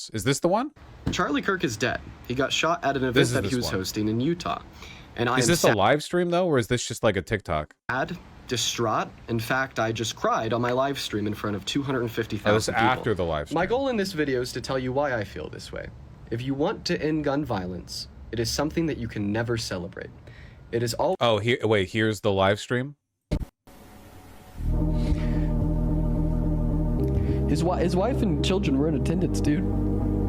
this. Is this the one? Charlie Kirk is dead. He got shot at an event that he was hosting in Utah. And is this a live stream, though, or is this just like a TikTok? Sad, distraught. In fact, I just cried on my live stream in front of 250,000 people. That was after the live stream. My goal in this video is to tell you why I feel this way. If you want to end gun violence, it is something that you can never celebrate. It is all. Oh, here. Wait. Here's the live stream. His wife and children were in attendance, dude.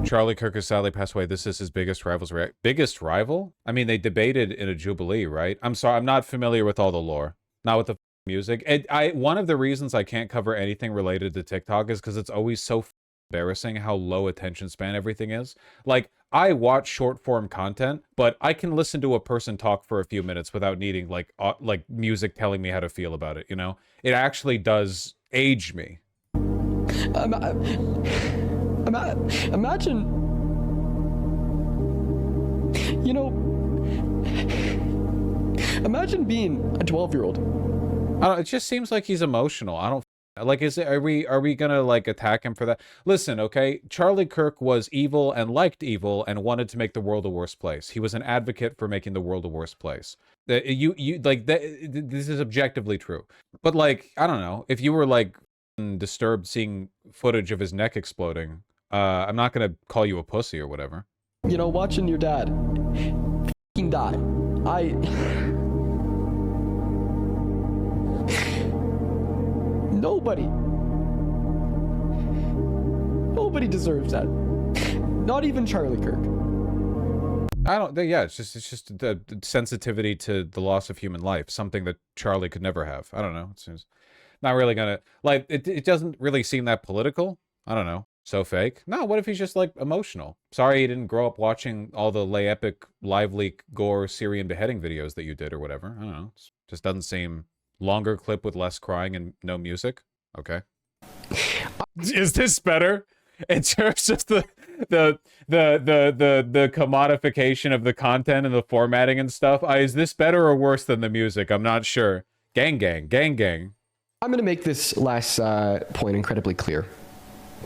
Charlie Kirk has sadly passed away. This is his biggest rival's biggest rival? I mean, they debated in a Jubilee, right? I'm sorry, I'm not familiar with all the lore. Not with the music. One of the reasons I can't cover anything related to TikTok is because it's always so embarrassing how low attention span everything is. Like, I watch short form content, but I can listen to a person talk for a few minutes without needing like music telling me how to feel about it, you know? It actually does age me. Imagine, you know, imagine being a 12-year-old. It just seems like he's emotional. I don't like. Are we gonna like attack him for that? Listen, okay. Charlie Kirk was evil and liked evil and wanted to make the world a worse place. He was an advocate for making the world a worse place. You like that. This is objectively true. But like, I don't know. If you were like disturbed seeing footage of his neck exploding, I'm not gonna call you a pussy or whatever. You know, watching your dad f***ing die. Nobody deserves that. Not even Charlie Kirk. Yeah, it's just the sensitivity to the loss of human life, something that Charlie could never have. I don't know. It seems not really gonna, like, it doesn't really seem that political. I don't know. So fake. No, what if he's just like emotional? Sorry he didn't grow up watching all the lay epic, lively, gore Syrian beheading videos that you did or whatever. I don't know. It just doesn't seem longer clip with less crying and no music. Okay. Is this better? In terms of the commodification of the content and the formatting and stuff, is this better or worse than the music? I'm not sure. Gang, gang, gang, gang. I'm gonna make this last point incredibly clear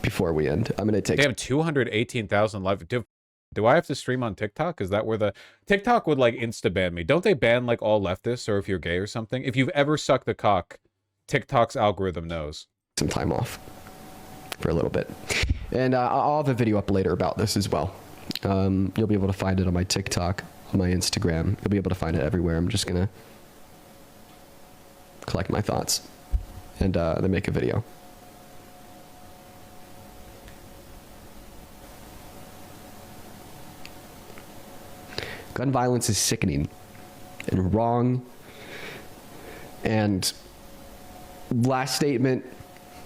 before we end. I'm gonna take. They have 218,000 live. Do I have to stream on TikTok? Is that where the TikTok would like insta ban me? Don't they ban like all leftists or if you're gay or something? If you've ever sucked a cock, TikTok's algorithm knows. Some time off for a little bit, and I'll have a video up later about this as well. You'll be able to find it on my TikTok, on my Instagram. You'll be able to find it everywhere. I'm just gonna collect my thoughts and then make a video. Gun violence is sickening and wrong. And last statement,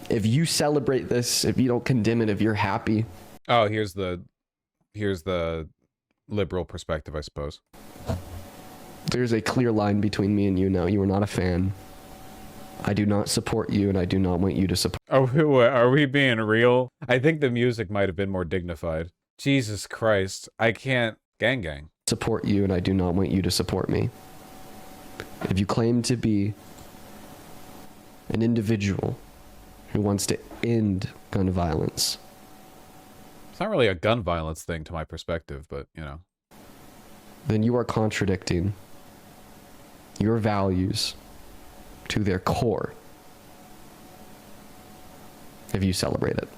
if you celebrate this, if you don't condemn it, if you're happy. Oh, here's the liberal perspective, I suppose. There's a clear line between me and you now. You are not a fan. I do not support you, and I do not want you to support. Are we being real? I think the music might have been more dignified. Jesus Christ. I can't. Gang, gang. Support you, and I do not want you to support me. If you claim to be an individual who wants to end gun violence. It's not really a gun violence thing to my perspective, but, you know. Then you are contradicting your values to their core if you celebrate it.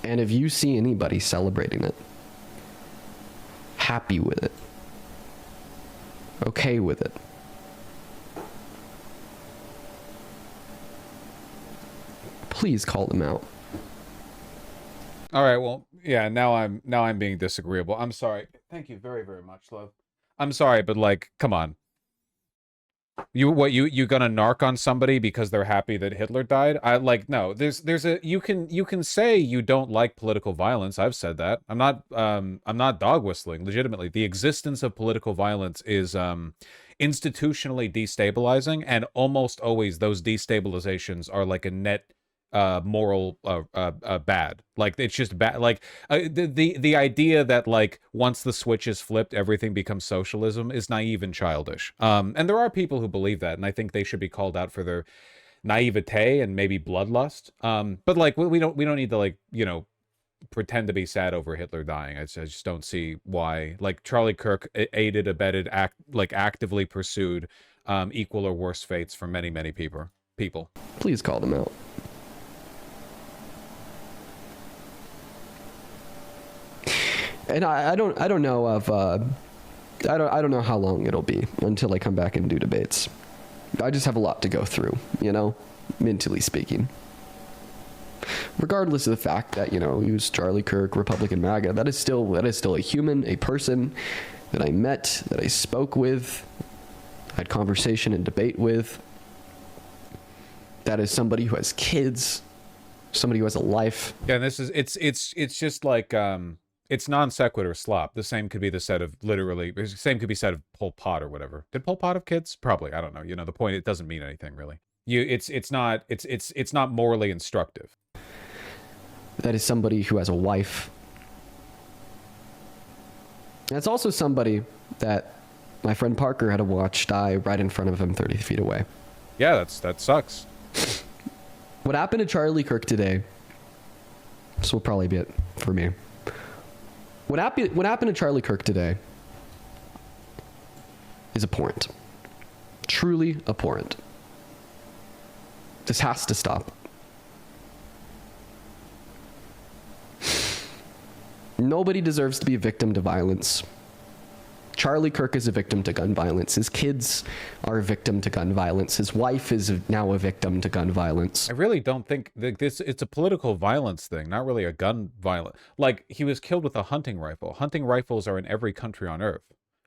And if you see anybody celebrating it, happy with it, okay with it, please call them out. All right, well, yeah, now I'm being disagreeable. I'm sorry. Thank you very, very much, love. I'm sorry, but like, come on. You gonna narc on somebody because they're happy that Hitler died? No, you can say you don't like political violence. I've said that. I'm not dog whistling. Legitimately, the existence of political violence is institutionally destabilizing, and almost always those destabilizations are like a net moral bad. Like it's just bad. Like the idea that like once the switch is flipped, everything becomes socialism is naive and childish. And there are people who believe that, and I think they should be called out for their naivete and maybe bloodlust. But like we don't need to like pretend to be sad over Hitler dying. I just don't see why. Like Charlie Kirk aided, abetted, actively pursued equal or worse fates for many people. Please call them out. And I don't know of I don't know how long it'll be until I come back and do debates. I just have a lot to go through, mentally speaking. Regardless of the fact that, he was Charlie Kirk, Republican MAGA, that is still a human, a person that I met, that I spoke with, had conversation and debate with. That is somebody who has kids, somebody who has a life. Yeah, and this is it's just like it's non sequitur slop. The same could be said of Pol Pot or whatever. Did Pol Pot have kids? Probably. I don't know. The point, it doesn't mean anything really. It's not morally instructive. That is somebody who has a wife. And it's also somebody that my friend Parker had to watch die right in front of him 30 feet away. Yeah, that sucks. What happened to Charlie Kirk today, this will probably be it for me. What happened to Charlie Kirk today is abhorrent. Truly abhorrent. This has to stop. Nobody deserves to be a victim to violence. Charlie Kirk is a victim to gun violence. His kids are a victim to gun violence. His wife is now a victim to gun violence. I really don't think it's a political violence thing, not really a gun violence. Like, he was killed with a hunting rifle. Hunting rifles are in every country on Earth.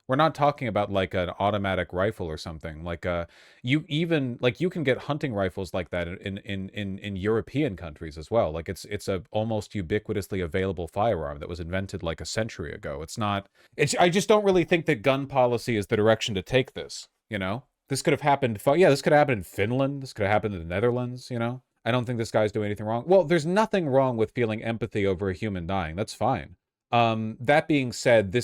We're not talking about like an automatic rifle or something. Like you can get hunting rifles like that in European countries as well. Like it's a almost ubiquitously available firearm that was invented like a century ago. I just don't really think that gun policy is the direction to take this, This could have happened. Yeah, this could have happened in Finland. This could have happened in the Netherlands, I don't think this guy's doing anything wrong. Well, there's nothing wrong with feeling empathy over a human dying. That's fine. That being said,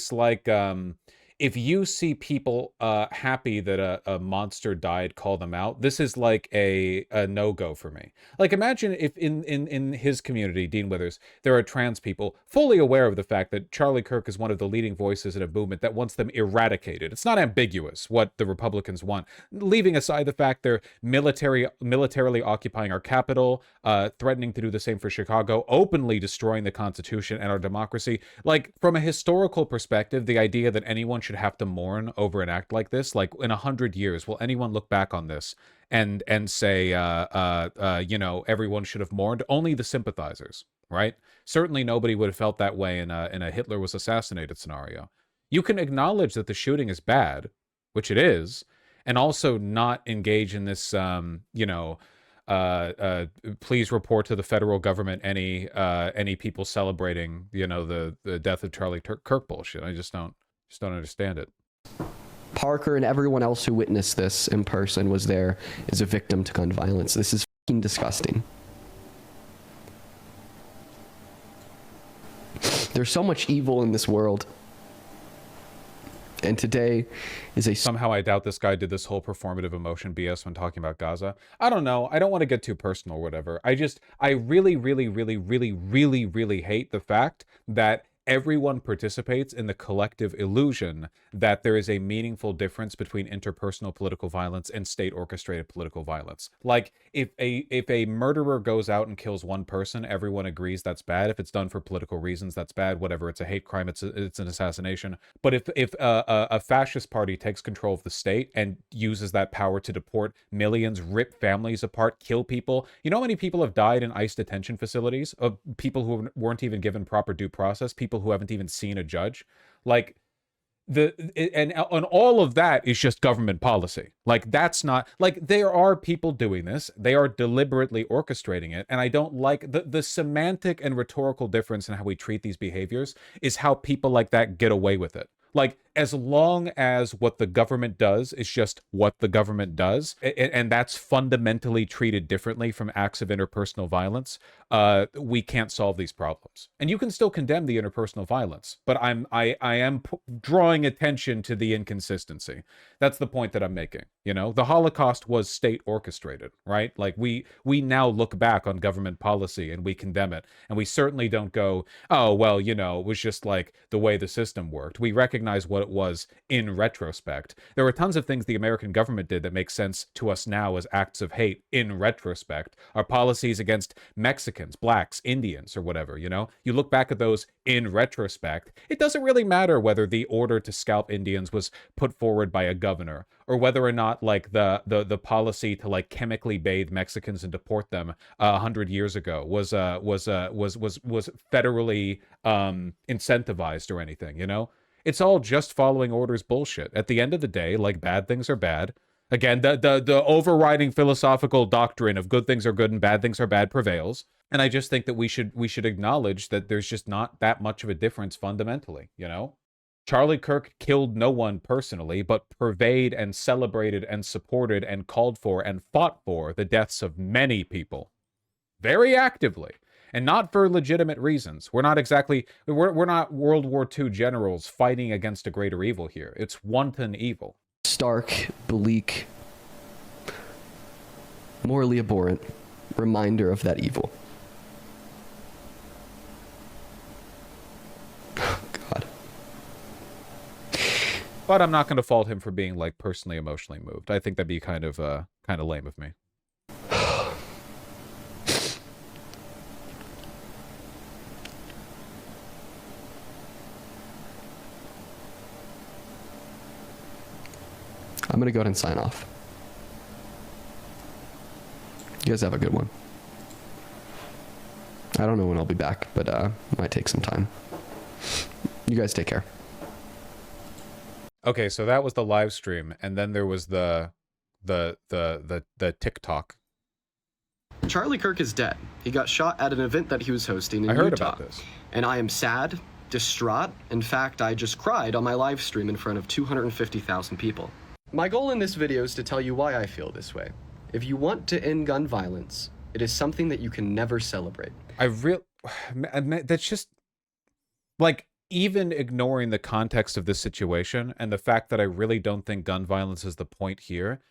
if you see people happy that a monster died, call them out. This is like a no-go for me. Like, imagine if in his community, Dean Withers, there are trans people fully aware of the fact that Charlie Kirk is one of the leading voices in a movement that wants them eradicated. It's not ambiguous what the Republicans want. Leaving aside the fact they're militarily occupying our capital, threatening to do the same for Chicago, openly destroying the Constitution and our democracy. Like, from a historical perspective, the idea that anyone should have to mourn over an act like this, like in 100 years, will anyone look back on this and say, everyone should have mourned? Only the sympathizers, right? Certainly nobody would have felt that way in a Hitler was assassinated scenario. You can acknowledge that the shooting is bad, which it is, and also not engage in this, please report to the federal government any people celebrating, the death of Charlie Kirk bullshit. I just don't understand it. Parker and everyone else who witnessed this in person was there as a victim to gun violence. This is fucking disgusting. There's so much evil in this world. And today is somehow I doubt this guy did this whole performative emotion BS when talking about Gaza. I don't know. I don't want to get too personal or whatever. I really, really, really, really, really, really hate the fact that everyone participates in the collective illusion that there is a meaningful difference between interpersonal political violence and state-orchestrated political violence. Like, if a murderer goes out and kills one person, everyone agrees that's bad. If it's done for political reasons, that's bad. Whatever, it's a hate crime, it's an assassination. But if a fascist party takes control of the state and uses that power to deport millions, rip families apart, kill people, you know how many people have died in ICE detention facilities of people who weren't even given proper due process, people who haven't even seen a judge? Like, and all of that is just government policy. Like, that's not, like, there are people doing this, they are deliberately orchestrating it, and I don't like the semantic and rhetorical difference in how we treat these behaviors is how people like that get away with it. Like, as long as what the government does is just what the government does, and that's fundamentally treated differently from acts of interpersonal violence, we can't solve these problems. And you can still condemn the interpersonal violence, but I am drawing attention to the inconsistency. That's the point that I'm making. You know, the Holocaust was state orchestrated, right? Like we now look back on government policy and we condemn it, and we certainly don't go, oh well, you know, it was just like the way the system worked. We recognize what it was in retrospect. There were tons of things the American government did that make sense to us now as acts of hate in retrospect. Our policies against Mexicans, blacks, Indians, or whatever, you know? You look back at those in retrospect, it doesn't really matter whether the order to scalp Indians was put forward by a governor, or whether or not like the policy to like chemically bathe Mexicans and deport them 100 years ago was federally incentivized or anything, you know? It's all just following orders bullshit. At the end of the day, like, bad things are bad. Again, the overriding philosophical doctrine of good things are good and bad things are bad prevails. And I just think that we should acknowledge that there's just not that much of a difference fundamentally, you know? Charlie Kirk killed no one personally, but purveyed and celebrated and supported and called for and fought for the deaths of many people. Very actively. And not for legitimate reasons. We're not World War II generals fighting against a greater evil here. It's wanton evil. Stark, bleak, morally abhorrent reminder of that evil. Oh, God. But I'm not going to fault him for being like personally emotionally moved. I think that'd be kind of lame of me. I'm going to go ahead and sign off. You guys have a good one. I don't know when I'll be back, but it might take some time. You guys take care. Okay, so that was the live stream, and then there was the TikTok. Charlie Kirk is dead. He got shot at an event that he was hosting in Utah. I heard about this. And I am sad, distraught. In fact, I just cried on my live stream in front of 250,000 people. My goal in this video is to tell you why I feel this way. If you want to end gun violence, it is something that you can never celebrate. That's just, like, even ignoring the context of this situation and the fact that I really don't think gun violence is the point here,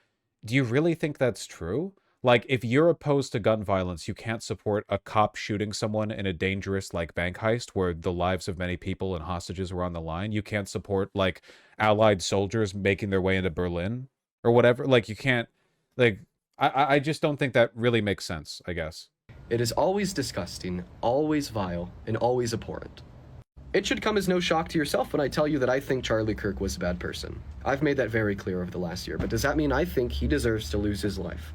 do you really think that's true? Like, if you're opposed to gun violence, you can't support a cop shooting someone in a dangerous, like, bank heist where the lives of many people and hostages were on the line. You can't support, like, Allied soldiers making their way into Berlin or whatever. Like, you can't, like, I just don't think that really makes sense, I guess. It is always disgusting, always vile, and always abhorrent. It should come as no shock to yourself when I tell you that I think Charlie Kirk was a bad person. I've made that very clear over the last year, but does that mean I think he deserves to lose his life?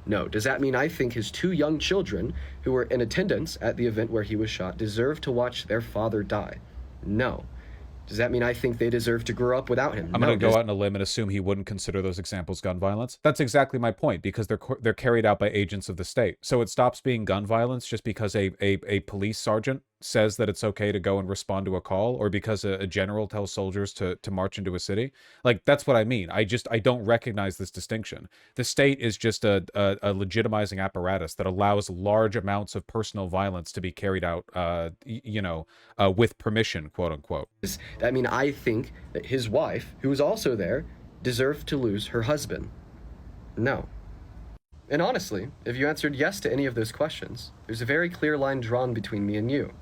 No. Does that mean I think his 2 young children, who were in attendance at the event where he was shot, deserve to watch their father die? No. Does that mean I think they deserve to grow up without him? I'm going to go out on a limb and assume he wouldn't consider those examples gun violence. That's exactly my point, because they're carried out by agents of the state. So it stops being gun violence just because a police sergeant says that it's okay to go and respond to a call, or because a general tells soldiers to march into a city. Like, that's what I mean. I don't recognize this distinction. The state is just a legitimizing apparatus that allows large amounts of personal violence to be carried out, with permission, quote unquote. Does that mean I think that his wife, who was also there, deserved to lose her husband? No. And honestly, if you answered yes to any of those questions, there's a very clear line drawn between me and you.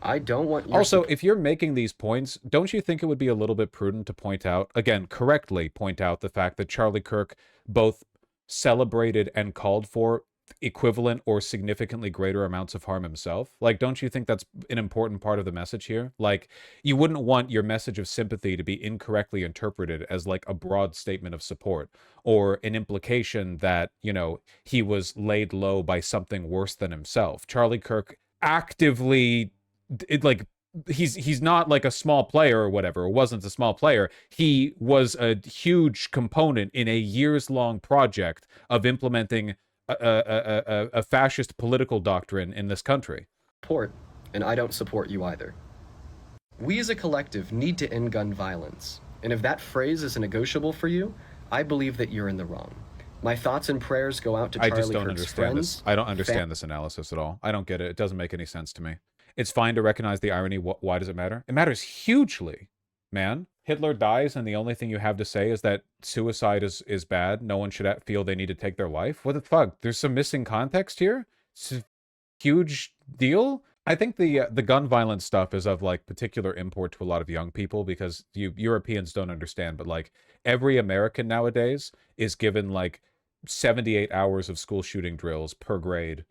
I don't want your... Also, if you're making these points, don't you think it would be a little bit prudent to point out, again, correctly point out the fact that Charlie Kirk both celebrated and called for equivalent or significantly greater amounts of harm himself? Like, don't you think that's an important part of the message here? Like, you wouldn't want your message of sympathy to be incorrectly interpreted as like a broad statement of support, or an implication that, you know, he was laid low by something worse than himself. Charlie Kirk actively, he's not like a small player or whatever, or wasn't a small player. He was a huge component in a years-long project of implementing a fascist political doctrine in this country. And I don't support you either. We as a collective need to end gun violence. And if that phrase is a negotiable for you, I believe that you're in the wrong. My thoughts and prayers go out to Charlie I just don't Kirk's understand friends. this. I don't understand this analysis at all. I don't get it. It doesn't make any sense to me. It's fine to recognize the irony. Why does it matter? It matters hugely, man. Hitler dies, and the only thing you have to say is that suicide is bad. No one should feel they need to take their life. What the fuck? There's some missing context here. It's a huge deal. I think the gun violence stuff is of like particular import to a lot of young people because Europeans don't understand. But like every American nowadays is given like 78 hours of school shooting drills per grade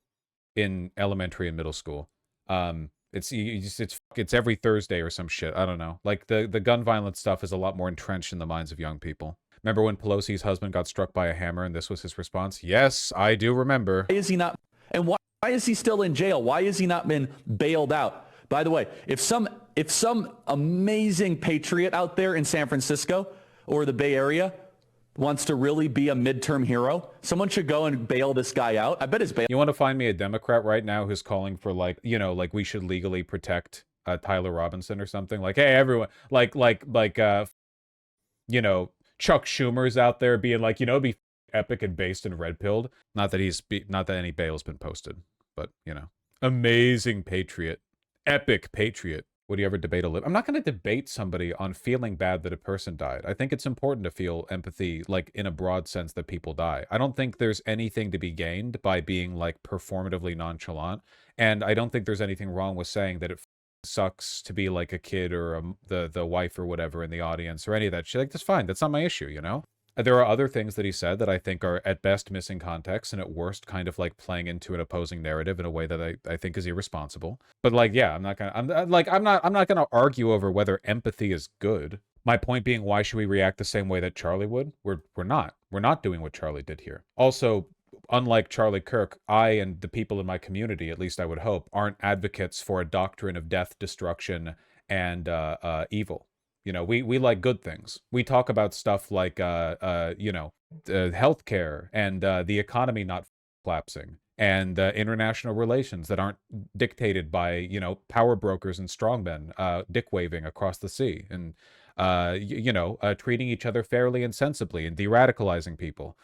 in elementary and middle school. It's every Thursday or some shit. I don't know. Like the gun violence stuff is a lot more entrenched in the minds of young people. Remember when Pelosi's husband got struck by a hammer and this was his response? Yes, I do remember. Why is he not? And why is he still in jail? Why has he not been bailed out? By the way, if some amazing patriot out there in San Francisco or the Bay Area wants to really be a midterm hero, someone should go and bail this guy out. I bet his bail. You want to find me a Democrat right now who's calling for like, you know, like we should legally protect Tyler Robinson or something? Like, hey, everyone, you know, Chuck Schumer's out there being like, you know, be epic and based and red-pilled. Not that any bail's been posted, but, you know, amazing patriot, epic patriot. Would you ever debate a lip? I'm not going to debate somebody on feeling bad that a person died. I think it's important to feel empathy, like in a broad sense that people die. I don't think there's anything to be gained by being like performatively nonchalant. And I don't think there's anything wrong with saying that it sucks to be like a kid or the wife or whatever in the audience or any of that shit. Like, that's fine. That's not my issue, you know? There are other things that he said that I think are at best missing context and at worst kind of like playing into an opposing narrative in a way that I think is irresponsible. But like, yeah, I'm not gonna argue over whether empathy is good. My point being, why should we react the same way that Charlie would? We're not doing what Charlie did here. Also, unlike Charlie Kirk, I and the people in my community, at least I would hope, aren't advocates for a doctrine of death, destruction, and evil. You know, we like good things. We talk about stuff like, you know, healthcare and the economy not collapsing and international relations that aren't dictated by, you know, power brokers and strongmen dick waving across the sea and, you know, treating each other fairly and sensibly and de-radicalizing people,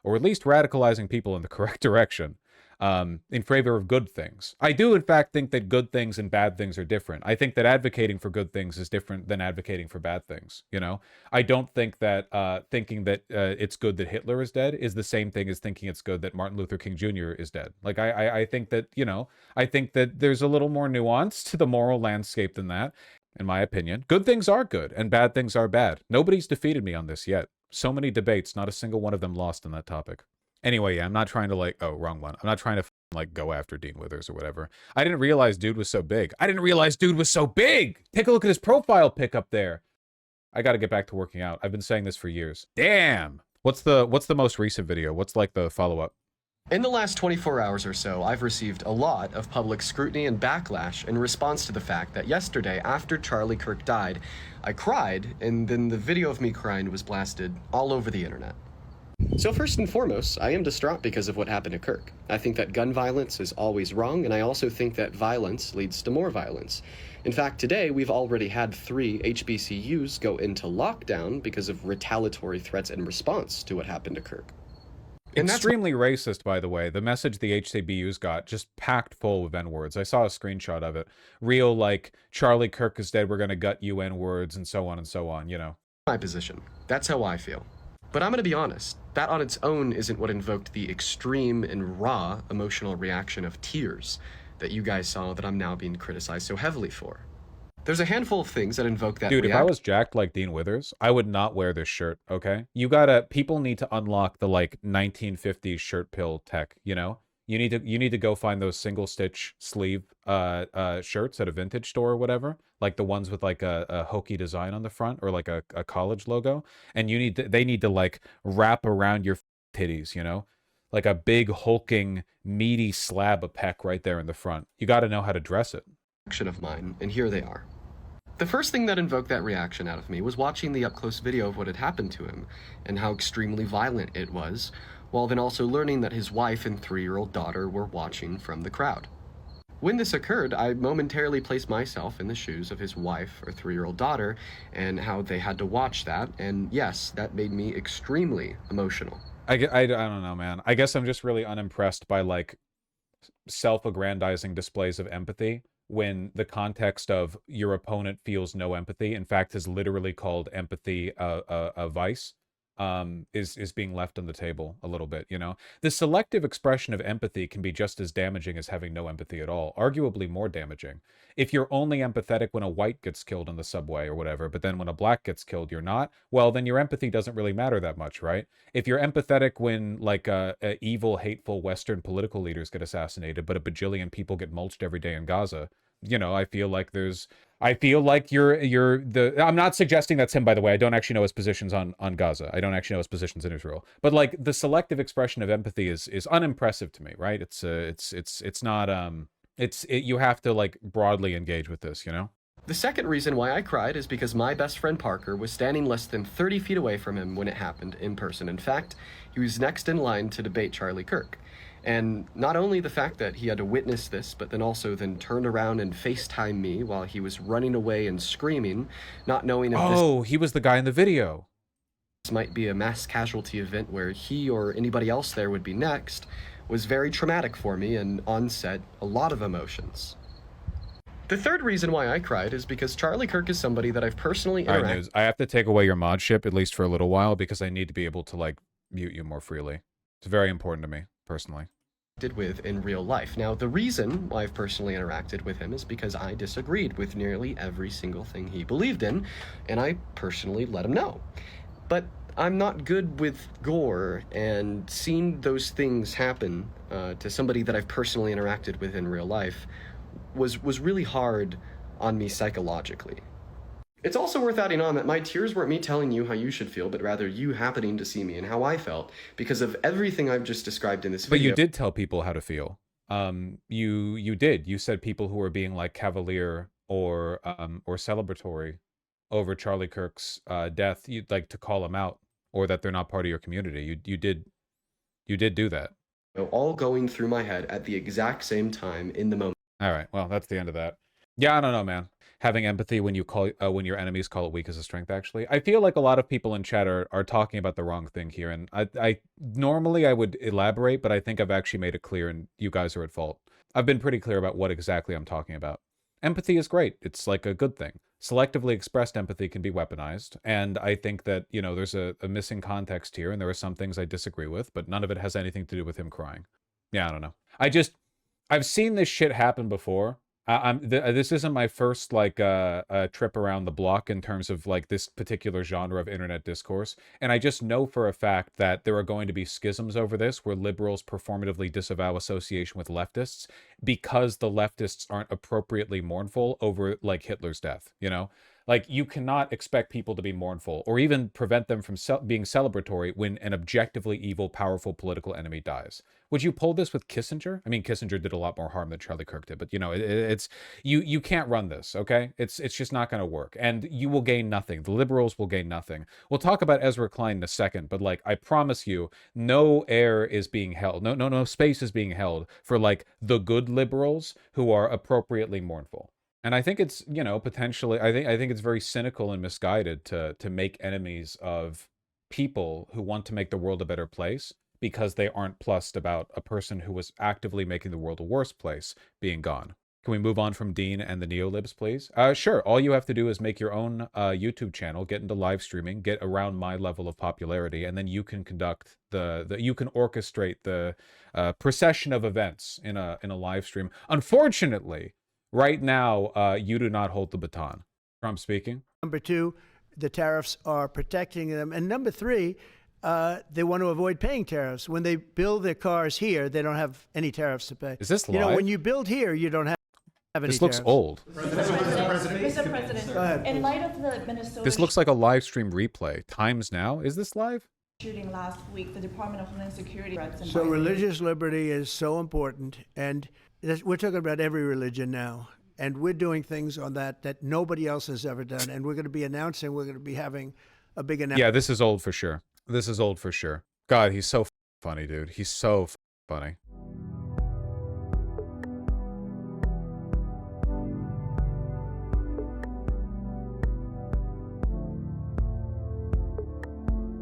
or at least radicalizing people in the correct direction. In favor of good things. I do, in fact, think that good things and bad things are different. I think that advocating for good things is different than advocating for bad things, you know? I don't think that thinking that it's good that Hitler is dead is the same thing as thinking it's good that Martin Luther King Jr. is dead. Like, I think that, you know, I think that there's a little more nuance to the moral landscape than that, in my opinion. Good things are good, and bad things are bad. Nobody's defeated me on this yet. So many debates, not a single one of them lost on that topic. Anyway, yeah, I'm not trying to like, oh, wrong one. I'm not trying to like go after Dean Withers or whatever. I didn't realize dude was so big. Take a look at his profile pic up there. I got to get back to working out. I've been saying this for years. Damn. What's the most recent video? What's like the follow-up? In the last 24 hours or so, I've received a lot of public scrutiny and backlash in response to the fact that yesterday, after Charlie Kirk died, I cried, and then the video of me crying was blasted all over the internet. So first and foremost, I am distraught because of what happened to Kirk. I think that gun violence is always wrong, and I also think that violence leads to more violence. In fact, today we've already had 3 HBCUs go into lockdown because of retaliatory threats in response to what happened to Kirk. And extremely racist, by the way. The message the HBCUs got, just packed full with N-words. I saw a screenshot of it. Real, like, Charlie Kirk is dead, we're gonna gut you N-words, and so on, you know. My position. That's how I feel. But I'm going to be honest, that on its own isn't what invoked the extreme and raw emotional reaction of tears that you guys saw that I'm now being criticized so heavily for. There's a handful of things that invoke that Dude, if I was jacked like Dean Withers, I would not wear this shirt, okay? People need to unlock the, like, 1950s shirt pill tech, you know? You need to go find those single stitch sleeve shirts at a vintage store or whatever, like the ones with like a hokey design on the front or like a college logo, and they need to like wrap around your titties, you know, like a big hulking meaty slab of pec right there in the front. You got to know how to dress it. Action of mine, and here they are. The first thing that invoked that reaction out of me was watching the up-close video of what had happened to him and how extremely violent it was, while then also learning that his wife and 3-year-old daughter were watching from the crowd. When this occurred, I momentarily placed myself in the shoes of his wife or 3-year-old daughter and how they had to watch that, and yes, that made me extremely emotional. I don't know, man. I guess I'm just really unimpressed by, like, self-aggrandizing displays of empathy when the context of your opponent feels no empathy, in fact, has literally called empathy a vice, is being left on the table a little bit, you know? The selective expression of empathy can be just as damaging as having no empathy at all, arguably more damaging. If you're only empathetic when a white gets killed on the subway or whatever, but then when a black gets killed, you're not, well, then your empathy doesn't really matter that much, right? If you're empathetic when, like, evil, hateful Western political leaders get assassinated, but a bajillion people get mulched every day in Gaza, you know, I feel like I'm not suggesting that's him, by the way. I don't actually know his positions on Gaza. I don't actually know his positions in Israel. But, like, the selective expression of empathy is unimpressive to me, right? It's not you have to, like, broadly engage with this, you know? The second reason why I cried is because my best friend Parker was standing less than 30 feet away from him when it happened in person. In fact, he was next in line to debate Charlie Kirk. And not only the fact that he had to witness this, but then also then turned around and FaceTime me while he was running away and screaming, not knowing if he was the guy in the video. This might be a mass casualty event where he or anybody else there would be next, was very traumatic for me and on set a lot of emotions. The third reason why I cried is because Charlie Kirk is somebody that I've personally interacted. All right, News. I have to take away your modship, at least for a little while, because I need to be able to, like, mute you more freely. It's very important to me, personally. With in real life. Now, the reason why I've personally interacted with him is because I disagreed with nearly every single thing he believed in, and I personally let him know. But I'm not good with gore, and seeing those things happen to somebody that I've personally interacted with in real life was really hard on me psychologically. It's also worth adding on that my tears weren't me telling you how you should feel, but rather you happening to see me and how I felt because of everything I've just described in this video. But you did tell people how to feel. You did. You said people who were being, like, cavalier or celebratory over Charlie Kirk's death, you'd like to call them out, or that they're not part of your community. You did do that. All going through my head at the exact same time in the moment. All right. Well, that's the end of that. Yeah, I don't know, man. Having empathy when you call when your enemies call it weak is a strength, actually. I feel like a lot of people in chat are talking about the wrong thing here, and I normally I would elaborate, but I think I've actually made it clear, and you guys are at fault. I've been pretty clear about what exactly I'm talking about. Empathy is great. It's like a good thing. Selectively expressed empathy can be weaponized, and I think that, you know, there's a missing context here, and there are some things I disagree with, but none of it has anything to do with him crying. Yeah, I don't know. I've seen this shit happen before. This isn't my first, like, trip around the block in terms of, like, this particular genre of internet discourse, and I just know for a fact that there are going to be schisms over this where liberals performatively disavow association with leftists because the leftists aren't appropriately mournful over, like, Hitler's death, you know? Like, you cannot expect people to be mournful or even prevent them from being celebratory when an objectively evil, powerful political enemy dies. Would you pull this with Kissinger? I mean, Kissinger did a lot more harm than Charlie Kirk did, but, you know, it's you can't run this, okay? It's just not going to work, and you will gain nothing. The liberals will gain nothing. We'll talk about Ezra Klein in a second, but, like, I promise you, no air is being held, no space is being held for, like, the good liberals who are appropriately mournful. And I think it's, you know, potentially, I think it's very cynical and misguided to make enemies of people who want to make the world a better place because they aren't plussed about a person who was actively making the world a worse place being gone. Can we move on from Dean and the neolibs, please? Sure. All you have to do is make your own YouTube channel, get into live streaming, get around my level of popularity, and then you can conduct you can orchestrate the procession of events in a live stream. Unfortunately, right now, you do not hold the baton. Trump speaking. Number two, the tariffs are protecting them. And number three, they want to avoid paying tariffs. When they build their cars here, they don't have any tariffs to pay. Is this live? You know, when you build here, you don't have any This looks tariffs. old. Mr. President, Go ahead. in light of the Minnesota This looks like a live stream replay. Times Now? Is this live? shooting last week, the Department of Homeland Security threats and So violations. religious liberty is so important. And we're talking about every religion now. And we're doing things on that nobody else has ever done. And we're going to be announcing, we're going to be having a big announcement. Yeah, this is old for sure. This is old for sure. God, he's so funny, dude. He's so funny.